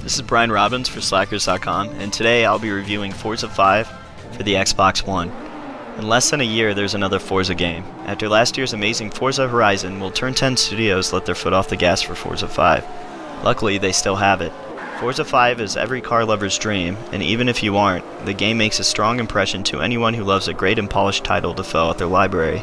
This is Brian Robbins for Slackers.com, and today I'll be reviewing Forza 5 for the Xbox One. In less than a year, there's another Forza game. After last year's amazing Forza Horizon, will Turn 10 Studios let their foot off the gas for Forza 5? Luckily, they still have it. Forza 5 is every car lover's dream, and even if you aren't, the game makes a strong impression to anyone who loves a great and polished title to fill out their library.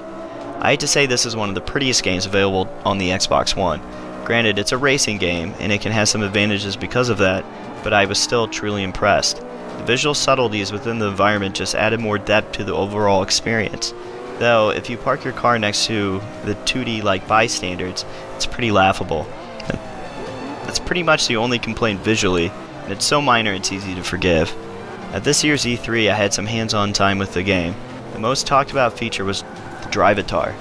I hate to say this is one of the prettiest games available on the Xbox One. Granted, it's a racing game, and it can have some advantages because of that, but I was still truly impressed. The visual subtleties within the environment just added more depth to the overall experience. Though, if you park your car next to the 2D-like bystanders, it's pretty laughable. That's pretty much the only complaint visually, and it's so minor it's easy to forgive. At this year's E3, I had some hands-on time with the game. The most talked about feature was the Drivatar.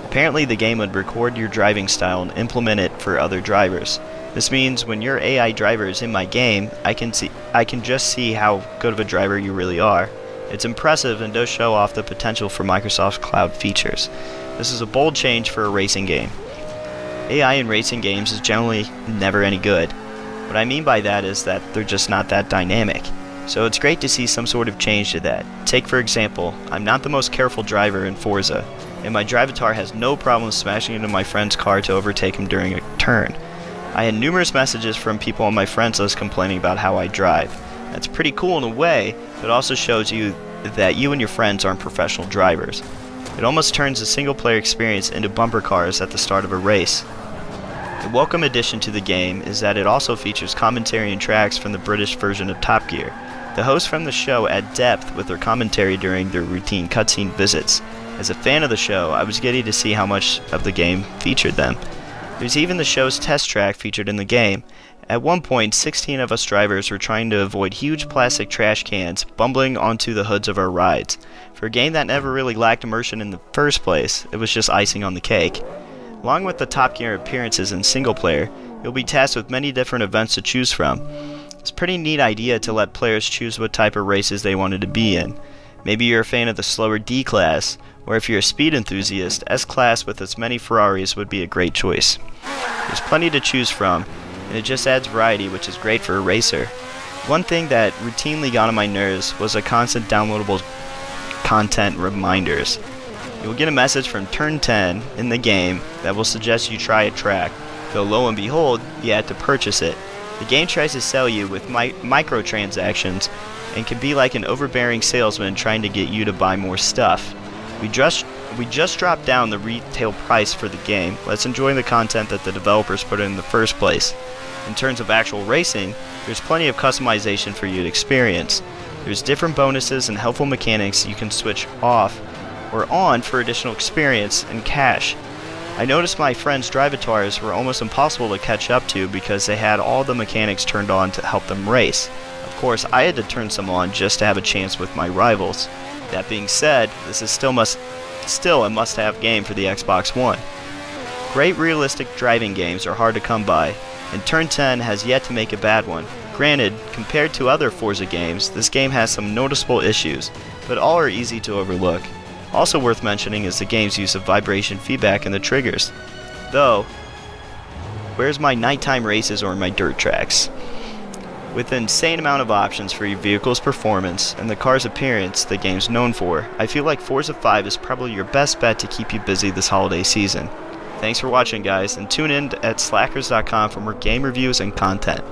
Apparently the game would record your driving style and implement it for other drivers. This means when your AI driver is in my game, I can just see how good of a driver you really are. It's impressive and does show off the potential for Microsoft's cloud features. This is a bold change for a racing game. AI in racing games is generally never any good. What I mean by that is that they're just not that dynamic. So it's great to see some sort of change to that. Take for example, I'm not the most careful driver in Forza, and my Drivatar has no problem smashing into my friend's car to overtake him during a turn. I had numerous messages from people on my friends list complaining about how I drive. That's pretty cool in a way, but also shows you that you and your friends aren't professional drivers. It almost turns a single-player experience into bumper cars at the start of a race. A welcome addition to the game is that it also features commentary and tracks from the British version of Top Gear. The hosts from the show add depth with their commentary during their routine cutscene visits. As a fan of the show, I was getting to see how much of the game featured them. There's even the show's test track featured in the game. At one point, 16 of us drivers were trying to avoid huge plastic trash cans bumbling onto the hoods of our rides. For a game that never really lacked immersion in the first place, it was just icing on the cake. Along with the Top Gear appearances in single player, you'll be tasked with many different events to choose from. It's a pretty neat idea to let players choose what type of races they wanted to be in. Maybe you're a fan of the slower D-Class, or if you're a speed enthusiast, S-Class with its many Ferraris would be a great choice. There's plenty to choose from, and it just adds variety, which is great for a racer. One thing that routinely got on my nerves was the constant downloadable content reminders. You'll get a message from Turn 10 in the game that will suggest you try a track, though lo and behold, you had to purchase it. The game tries to sell you with microtransactions and can be like an overbearing salesman trying to get you to buy more stuff. We just dropped down the retail price for the game. Let's enjoy the content that the developers put in the first place. In terms of actual racing, there's plenty of customization for you to experience. There's different bonuses and helpful mechanics you can switch off or on for additional experience and cash. I noticed my friends' Drivatars were almost impossible to catch up to because they had all the mechanics turned on to help them race. Of course, I had to turn some on just to have a chance with my rivals. That being said, this is still a must-have game for the Xbox One. Great realistic driving games are hard to come by, and Turn 10 has yet to make a bad one. Granted, compared to other Forza games, this game has some noticeable issues, but all are easy to overlook. Also worth mentioning is the game's use of vibration feedback in the triggers. Though, where's my nighttime races or my dirt tracks? With an insane amount of options for your vehicle's performance and the car's appearance the game's known for, I feel like Forza 5 is probably your best bet to keep you busy this holiday season. Thanks for watching guys, and tune in at Slackers.com for more game reviews and content.